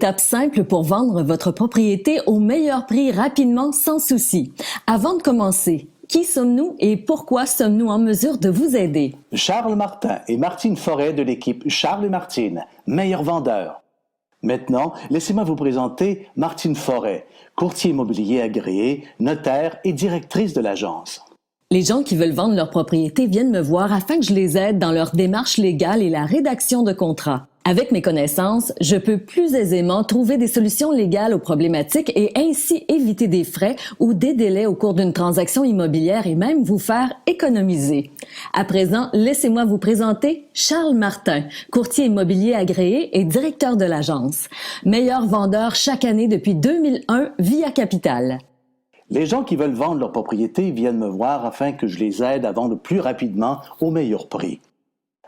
Étape simple pour vendre votre propriété au meilleur prix rapidement sans souci. Avant de commencer, qui sommes-nous et pourquoi sommes-nous en mesure de vous aider? Charles Martin et Martine Forêt de l'équipe Charles et Martine, meilleurs vendeurs. Maintenant, laissez-moi vous présenter Martine Forêt, courtier immobilier agréé, notaire et directrice de l'agence. Les gens qui veulent vendre leur propriété viennent me voir afin que je les aide dans leur démarche légale et la rédaction de contrats. Avec mes connaissances, je peux plus aisément trouver des solutions légales aux problématiques et ainsi éviter des frais ou des délais au cours d'une transaction immobilière et même vous faire économiser. À présent, laissez-moi vous présenter Charles Martin, courtier immobilier agréé et directeur de l'agence. Meilleur vendeur chaque année depuis 2001 via Capital. Les gens qui veulent vendre leur propriété viennent me voir afin que je les aide à vendre plus rapidement au meilleur prix.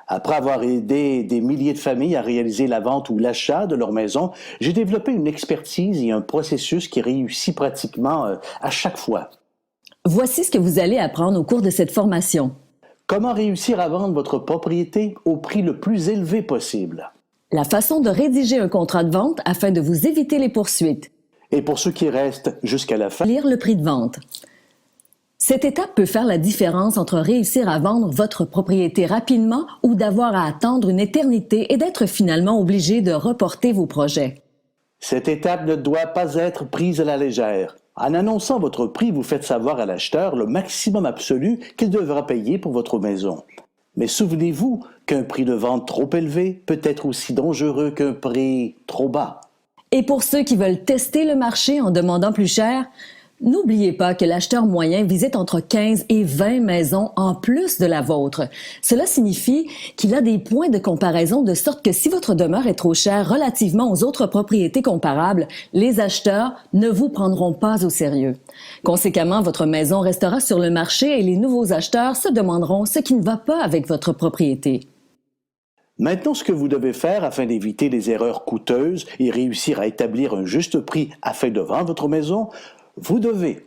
Après avoir aidé des milliers de familles à réaliser la vente ou l'achat de leur maison, j'ai développé une expertise et un processus qui réussit pratiquement à chaque fois. Voici ce que vous allez apprendre au cours de cette formation. Comment réussir à vendre votre propriété au prix le plus élevé possible? La façon de rédiger un contrat de vente afin de vous éviter les poursuites. Et pour ceux qui restent jusqu'à la fin, Lire le prix de vente. Cette étape peut faire la différence entre réussir à vendre votre propriété rapidement ou d'avoir à attendre une éternité et d'être finalement obligé de reporter vos projets. Cette étape ne doit pas être prise à la légère. En annonçant votre prix, vous faites savoir à l'acheteur le maximum absolu qu'il devra payer pour votre maison. Mais souvenez-vous qu'un prix de vente trop élevé peut être aussi dangereux qu'un prix trop bas. Et pour ceux qui veulent tester le marché en demandant plus cher, n'oubliez pas que l'acheteur moyen visite entre 15 et 20 maisons en plus de la vôtre. Cela signifie qu'il a des points de comparaison de sorte que si votre demeure est trop chère relativement aux autres propriétés comparables, les acheteurs ne vous prendront pas au sérieux. Conséquemment, votre maison restera sur le marché et les nouveaux acheteurs se demanderont ce qui ne va pas avec votre propriété. Maintenant, ce que vous devez faire afin d'éviter les erreurs coûteuses et réussir à établir un juste prix afin de vendre votre maison, vous devez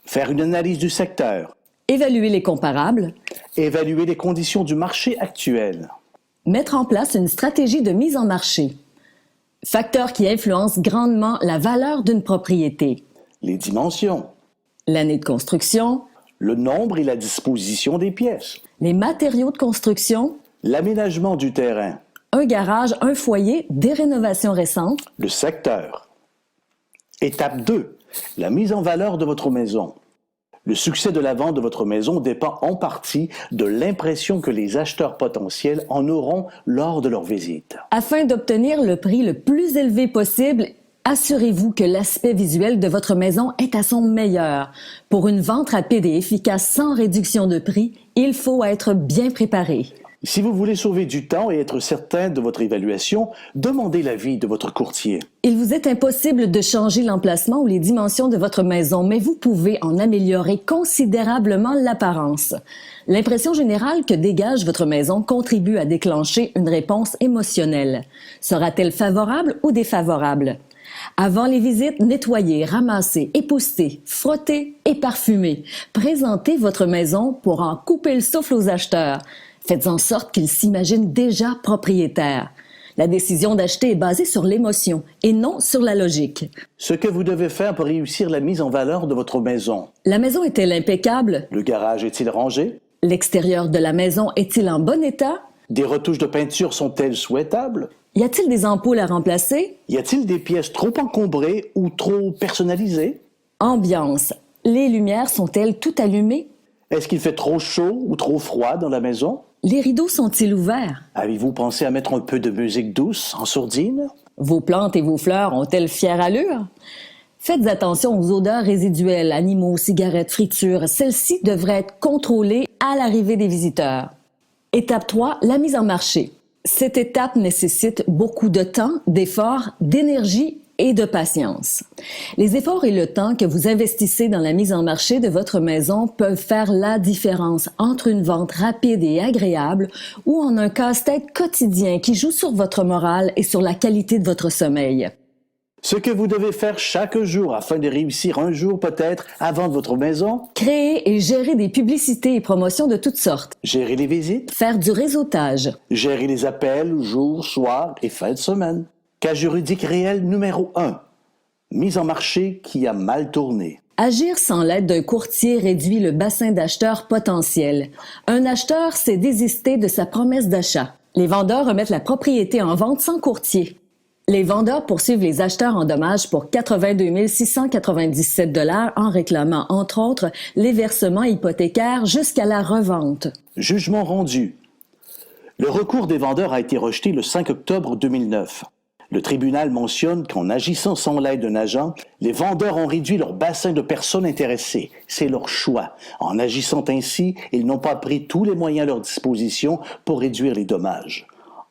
faire une analyse du secteur, Évaluer les comparables, évaluer les conditions du marché actuel, mettre en place une stratégie de mise en marché. Facteurs qui influencent grandement la valeur d'une propriété. les dimensions, L'année de construction, le nombre et la disposition des pièces, les matériaux de construction, l'aménagement du terrain, un garage, un foyer, des rénovations récentes, le secteur. Étape 2. La mise en valeur de votre maison. Le succès de la vente de votre maison dépend en partie de l'impression que les acheteurs potentiels en auront lors de leur visite. Afin d'obtenir le prix le plus élevé possible, assurez-vous que l'aspect visuel de votre maison est à son meilleur. Pour une vente rapide et efficace sans réduction de prix, il faut être bien préparé. Si vous voulez sauver du temps et être certain de votre évaluation, demandez l'avis de votre courtier. Il vous est impossible de changer l'emplacement ou les dimensions de votre maison, mais vous pouvez en améliorer considérablement l'apparence. L'impression générale que dégage votre maison contribue à déclencher une réponse émotionnelle. Sera-t-elle favorable ou défavorable? Avant les visites, nettoyez, ramassez, époussez, frottez et parfumez. Présentez votre maison pour en couper le souffle aux acheteurs. Faites en sorte qu'ils s'imaginent déjà propriétaires. La décision d'acheter est basée sur l'émotion et non sur la logique. Ce que vous devez faire pour réussir la mise en valeur de votre maison. La maison est-elle impeccable? Le garage est-il rangé? L'extérieur de la maison est-il en bon état? Des retouches de peinture sont-elles souhaitables? Y a-t-il des ampoules à remplacer? Y a-t-il des pièces trop encombrées ou trop personnalisées? Ambiance. Les lumières sont-elles toutes allumées? Est-ce qu'il fait trop chaud ou trop froid dans la maison? Les rideaux sont-ils ouverts? Avez-vous pensé à mettre un peu de musique douce en sourdine? Vos plantes et vos fleurs ont-elles fière allure? Faites attention aux odeurs résiduelles, animaux, cigarettes, fritures. Celles-ci devraient être contrôlées à l'arrivée des visiteurs. Étape 3, la mise en marché. Cette étape nécessite beaucoup de temps, d'efforts, d'énergie et de patience. Les efforts et le temps que vous investissez dans la mise en marché de votre maison peuvent faire la différence entre une vente rapide et agréable ou en un casse-tête quotidien qui joue sur votre morale et sur la qualité de votre sommeil. Ce que vous devez faire chaque jour afin de réussir un jour peut-être à vendre votre maison. Créer et gérer des publicités et promotions de toutes sortes. Gérer les visites. Faire du réseautage. Gérer les appels jour, soir et fin de semaine. Cas juridique réel numéro 1. Mise en marché qui a mal tourné. Agir sans l'aide d'un courtier réduit le bassin d'acheteurs potentiels. Un acheteur s'est désisté de sa promesse d'achat. Les vendeurs remettent la propriété en vente sans courtier. Les vendeurs poursuivent les acheteurs en dommages pour 82 697 $ en réclamant, entre autres, les versements hypothécaires jusqu'à la revente. Jugement rendu. Le recours des vendeurs a été rejeté le 5 octobre 2009. Le tribunal mentionne qu'en agissant sans l'aide d'un agent, les vendeurs ont réduit leur bassin de personnes intéressées. C'est leur choix. En agissant ainsi, ils n'ont pas pris tous les moyens à leur disposition pour réduire les dommages.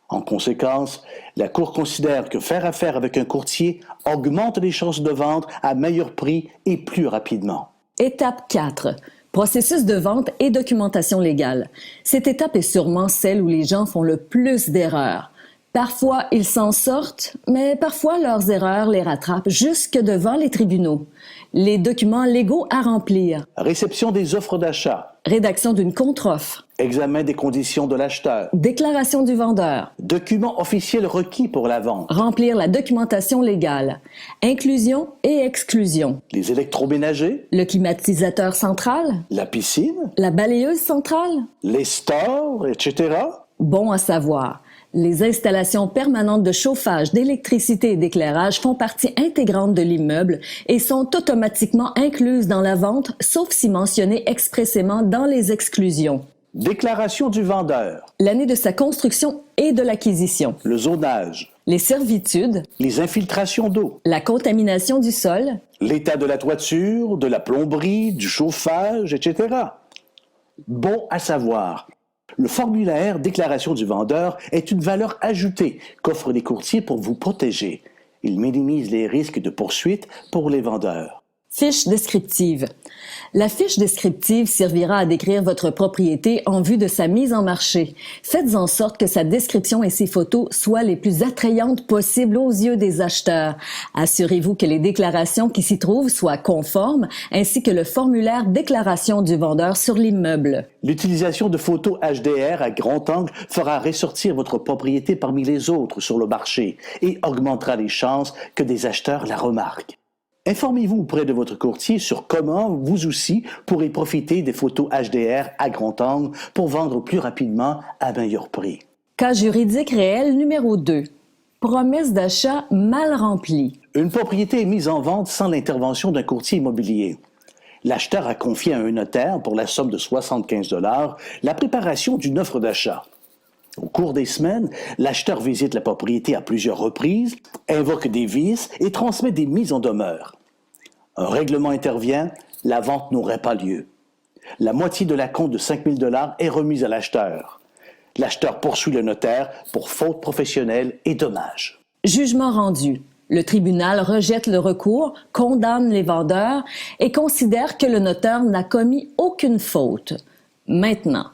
En conséquence, la Cour considère que faire affaire avec un courtier augmente les chances de vente à meilleur prix et plus rapidement. Étape 4. Processus de vente et documentation légale. Cette étape est sûrement celle où les gens font le plus d'erreurs. Parfois, ils s'en sortent, mais parfois leurs erreurs les rattrapent jusque devant les tribunaux. Les documents légaux à remplir. Réception des offres d'achat. Rédaction d'une contre-offre. Examen des conditions de l'acheteur. Déclaration du vendeur. Documents officiels requis pour la vente. Remplir la documentation légale. Inclusion et exclusion. Les électroménagers. Le climatisateur central. La piscine. La balayeuse centrale. Les stores, etc. Bon à savoir. Les installations permanentes de chauffage, d'électricité et d'éclairage font partie intégrante de l'immeuble et sont automatiquement incluses dans la vente, sauf si mentionnées expressément dans les exclusions. Déclaration du vendeur. L'année de sa construction et de l'acquisition. Le zonage. Les servitudes. Les infiltrations d'eau. La contamination du sol. L'état de la toiture, de la plomberie, du chauffage, etc. Bon à savoir. Le formulaire déclaration du vendeur est une valeur ajoutée qu'offrent les courtiers pour vous protéger. Il minimise les risques de poursuite pour les vendeurs. Fiche descriptive. La fiche descriptive servira à décrire votre propriété en vue de sa mise en marché. Faites en sorte que sa description et ses photos soient les plus attrayantes possibles aux yeux des acheteurs. Assurez-vous que les déclarations qui s'y trouvent soient conformes, ainsi que le formulaire déclaration du vendeur sur l'immeuble. L'utilisation de photos HDR à grand angle fera ressortir votre propriété parmi les autres sur le marché et augmentera les chances que des acheteurs la remarquent. Informez-vous auprès de votre courtier sur comment vous aussi pourrez profiter des photos HDR à grand angle pour vendre plus rapidement à meilleur prix. Cas juridique réel numéro 2. Promesse d'achat mal remplie. Une propriété est mise en vente sans l'intervention d'un courtier immobilier. L'acheteur a confié à un notaire pour la somme de 75 $ la préparation d'une offre d'achat. Au cours des semaines, l'acheteur visite la propriété à plusieurs reprises, invoque des vices et transmet des mises en demeure. Un règlement intervient, la vente n'aurait pas lieu. La moitié de l'acompte de 5 000 $ est remise à l'acheteur. L'acheteur poursuit le notaire pour faute professionnelle et dommages. Jugement rendu. Le tribunal rejette le recours, condamne les vendeurs et considère que le notaire n'a commis aucune faute. Maintenant,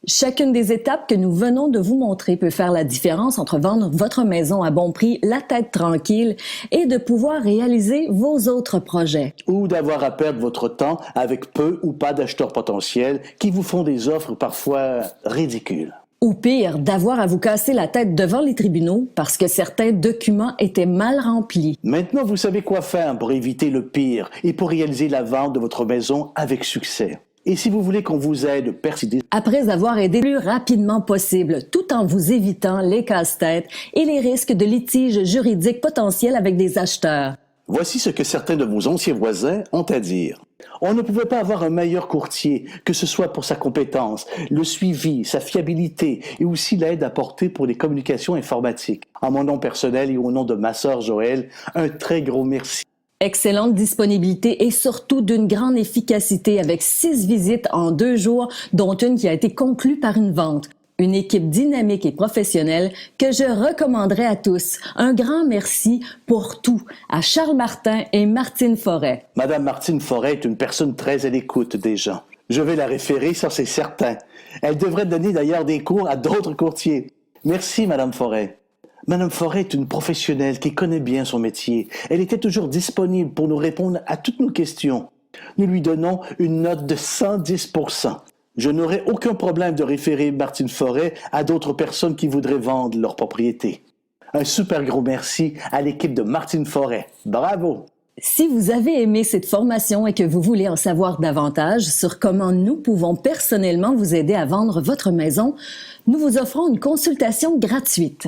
chacune des étapes que nous venons de vous montrer peut faire la différence entre vendre votre maison à bon prix, la tête tranquille, et de pouvoir réaliser vos autres projets. Ou d'avoir à perdre votre temps avec peu ou pas d'acheteurs potentiels qui vous font des offres parfois ridicules. Ou pire, d'avoir à vous casser la tête devant les tribunaux parce que certains documents étaient mal remplis. Maintenant, vous savez quoi faire pour éviter le pire et pour réaliser la vente de votre maison avec succès. Et si vous voulez qu'on vous aide, persistez. Après avoir aidé le plus rapidement possible, tout en vous évitant les casse-têtes et les risques de litiges juridiques potentiels avec des acheteurs. Voici ce que certains de vos anciens voisins ont à dire. On ne pouvait pas avoir un meilleur courtier, que ce soit pour sa compétence, le suivi, sa fiabilité et aussi l'aide apportée pour les communications informatiques. En mon nom personnel et au nom de ma sœur Joëlle, un très gros merci. Excellente disponibilité et surtout d'une grande efficacité avec 6 visites en 2 jours, dont une qui a été conclue par une vente. Une équipe dynamique et professionnelle que je recommanderais à tous. Un grand merci pour tout à Charles Martin et Martine Forêt. Madame Martine Forêt est une personne très à l'écoute des gens. Je vais la référer, ça c'est certain. Elle devrait donner d'ailleurs des cours à d'autres courtiers. Merci, Madame Forêt. Madame Forêt est une professionnelle qui connaît bien son métier. Elle était toujours disponible pour nous répondre à toutes nos questions. Nous lui donnons une note de 110 %. Je n'aurai aucun problème de référer Martine Forêt à d'autres personnes qui voudraient vendre leur propriété. Un super gros merci à l'équipe de Martine Forêt. Bravo! Si vous avez aimé cette formation et que vous voulez en savoir davantage sur comment nous pouvons personnellement vous aider à vendre votre maison, nous vous offrons une consultation gratuite.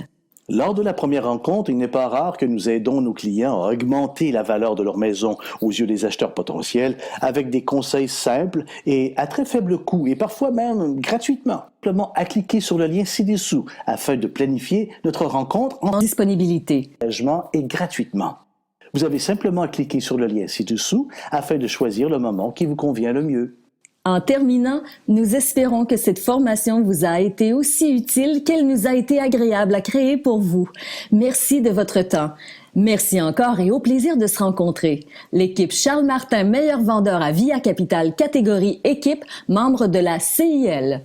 Lors de la première rencontre, il n'est pas rare que nous aidons nos clients à augmenter la valeur de leur maison aux yeux des acheteurs potentiels avec des conseils simples et à très faible coût et parfois même gratuitement. Simplement à cliquer sur le lien ci-dessous afin de planifier notre rencontre En disponibilité. et gratuitement. Vous avez simplement à cliquer sur le lien ci-dessous afin de choisir le moment qui vous convient le mieux. En terminant, nous espérons que cette formation vous a été aussi utile qu'elle nous a été agréable à créer pour vous. Merci de votre temps. Merci encore et au plaisir de se rencontrer. L'équipe Charles Martin, meilleur vendeur à Via Capital, catégorie équipe, membre de la CIL.